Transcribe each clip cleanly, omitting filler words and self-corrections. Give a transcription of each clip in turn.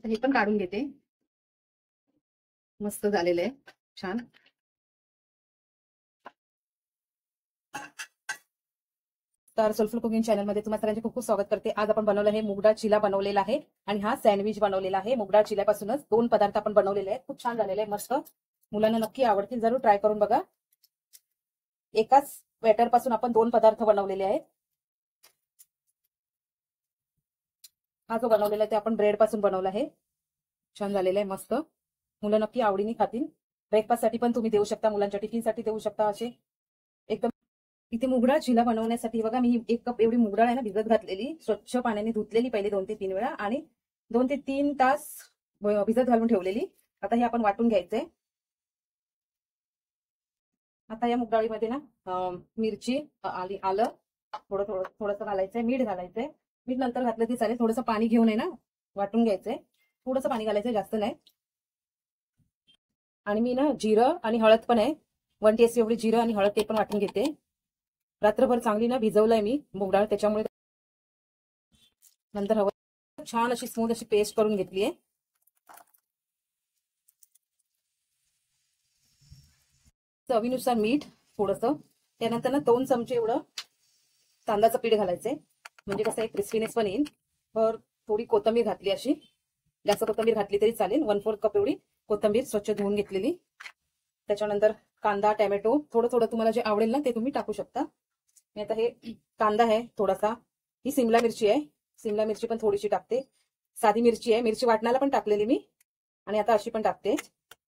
हे पण काढून घेते. मस्त झालेलं आहे, छान. तर सोलफुल कुकिंग चॅनल मध्ये तुम्हाला सगळ्यांचे खूप खूप स्वागत करते. आज आपण बनवलं आहे मूग डाळ चिला बनवलेला आहे आणि हा सँडविच बनवलेला आहे. मूग डाळ चिल्यापासूनच 2 पदार्थ आपण बनवलेले आहेत. खूप छान झालेले आहे, मस्त. मुलांना नक्की आवडतील, जरूर ट्राय करून बघा. एकाच बॅटर पासून आपण 2 पदार्थ बनवलेले आहेत. हा जो बनवलेला आहे ते आपण ब्रेड पासून बनवला आहे. छान झालेला आहे, मस्त. मुलं नक्की आवडीने खातील. ब्रेकफास्ट साठी पण तुम्ही देऊ शकता, मुलांच्या टिफिन साठी देऊ शकता. असे एकदम. इथे मुगडाळ चिला बनवण्यासाठी बघा, मी 1 कप एवढी मुगडाळ आहे ना भिजत घातलेली, स्वच्छ पाण्याने धुतलेली पहिले 2 ते 3 वेळा आणि 2 ते 3 तास भिजत घालून ठेवलेली. आता हे आपण वाटून घ्यायचंय. आता या मुगडाळीमध्ये ना मिरची, आलं थोडंसं घालायचंय, मीठ घालायचंय. मीठ नंतर घातलं तरी चालेल. थोडंसं पाणी घेऊन आहे ना वाटून घ्यायचंय. थोडंसं पाणी घालायचंय, जास्त नाही. आणि मी ना जिरं आणि हळद पण आहे, 1 टीस्पून एवढी जिरं आणि हळद ते पण वाटून घेते. रात्रभर चांगली ना भिजवलंय मी मुगडाळ, त्याच्यामुळे नंतर हवं छान अशी स्मूथ अशी पेस्ट करून घेतली आहे. चवीनुसार मीठ थोडंसं. त्यानंतर ना 2 चमचे एवढं तांदळाचं पीठ घालायचंय, म्हणजे कसं एक क्रिस्पीनेस पण येईल. तर थोडी कोथिंबीर घातली, अशी जास्त कोथिंबीर घातली तरी चालेल. 1/4 कप एवढी कोथिंबीर स्वच्छ धुवून घेतलेली. त्याच्यानंतर कांदा, टॅमॅटो थोडं थोडं तुम्हाला जे आवडेल ना ते तुम्ही टाकू शकता. मी आता हे कांदा आहे थोडासा, ही सिमला मिरची आहे, सिमला मिरची पण थोडीशी टाकते. साधी मिरची आहे, मिरची वाटणाला पण टाकलेली मी आणि आता अशी पण टाकते.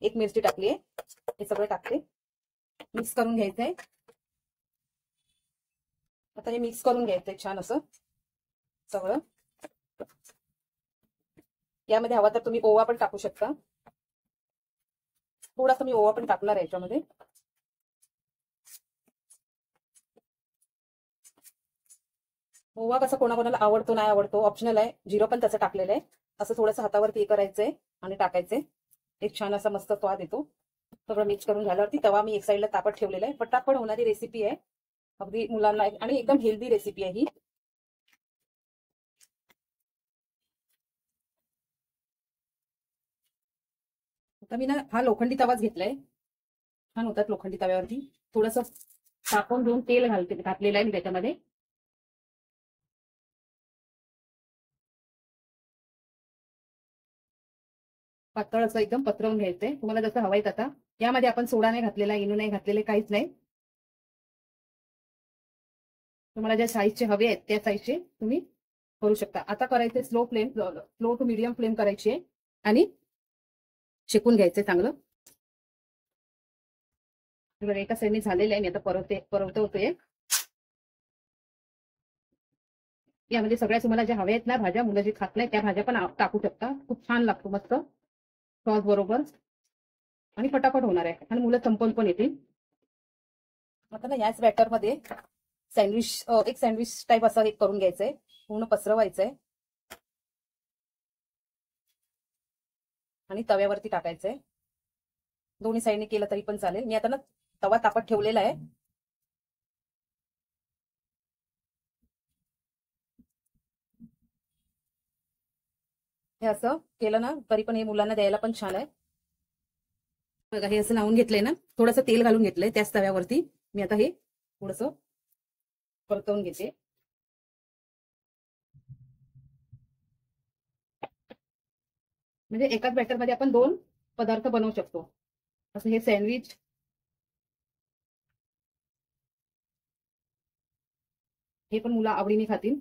1 मिरची टाकली आहे. हे सगळं टाकते, मिक्स करून घ्यायचंय. आता हे मिक्स करून घ्यायचंय छान असं सगळं. यामध्ये हवा तर तुम्ही ओवा पण टाकू शकता. थोडासा मी ओवा पण टाकणार आहे याच्यामध्ये. ओवा कसं कोणाकोणाला आवडतो नाही आवडतो, ऑप्शनल आहे. जिरं पण तसं टाकलेलं आहे. असं थोडंसं हातावरती हे करायचंय आणि टाकायचंय. एक छान असा मस्त स्वाद येतो. सगळं मिक्स करून झाल्यावरती तवा मी एक साईडला तापत ठेवलेला आहे. पटापट होणारी रेसिपी आहे, अगदी मुलांना, आणि एकदम हेल्दी रेसिपी आहे ही. आता मी ना हा लोखंडी तवाच घेतलाय, छान होतात लोखंडी तव्यावरती. थोडंसं तापवून घेऊन तेल घातलेलं आहे मी त्याच्यामध्ये. पातळ असं एकदम पसरवून घ्यायचंय, तुम्हाला जसं हवंय तसा. यामध्ये आपण सोडा नाही घातलेला, इनो नाही घातलेले, काहीच नाही. तुम्हाला ज्या साईजचे हवे आहेत त्या साईजचे तुम्ही करू शकता. आता करायचे स्लो टू मीडियम फ्लेम करायची आहे आणि शेकून घ्यायचंय चांगलं. एका साईडने झालेलं आहे, मी आता परवतोय. यामध्ये सगळ्या तुम्हाला ज्या हव्या आहेत ना भाज्या, मुलं जे खात नाही त्या भाज्या पण टाकू शकता. खूप छान लागतो, मस्त सॉस बरोबर, आणि फटाफट होणार आहे आणि मुलं संपवून पण येतील. आता ना याच बॅटर मध्ये एक सँडविच टाईप असं एक करून घ्यायचंय, पूर्ण पसरवायचंय आणि तव्यावरती टाकायचंय. दोन्ही साईडने केलं तरी पण चालेल. मी आता ना तवा तापत ठेवलेला आहे. हे असं केलं ना तरी पण हे मुलांना द्यायला पण छान आहे. बघा, हे असं लावून घेतलंय ना, थोडंसं तेल घालून घेतलंय त्याच तव्यावरती. मी आता हे थोडंसं परतवून घेते. म्हणजे एकाच बॅटर मध्ये आपण 2 पदार्थ बनवू शकतो. असं हे सँडविच, हे पण मुलं आवडीने खातील.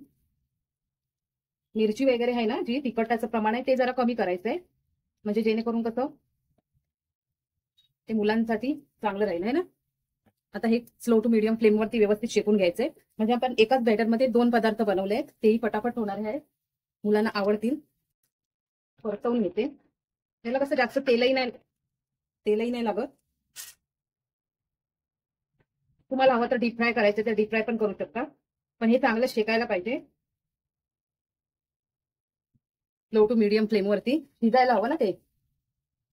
मिरची वगैरे आहे ना, जी तिखटाचं प्रमाण आहे ते जरा कमी करायचंय, म्हणजे जेणेकरून कसं ते मुलांसाठी चांगलं राहील, है ना. आता हे स्लो टू मीडियम फ्लेमवरती व्यवस्थित शेकून घ्यायचंय, म्हणजे आपण एकाच बॅटरमध्ये 2 पदार्थ बनवले आहेत, तेही पटापट होणार आहेत, मुलांना आवडतील. परतवून घेते. त्याला कसं जास्त तेलही नाही लागत. तुम्हाला हवं तर डीप फ्राय करायचं तर डीप फ्राय पण करू शकता, पण हे चांगलं शेकायला पाहिजे. लो टू मीडियम फ्लेमवरती शिजायला हवं ना ते.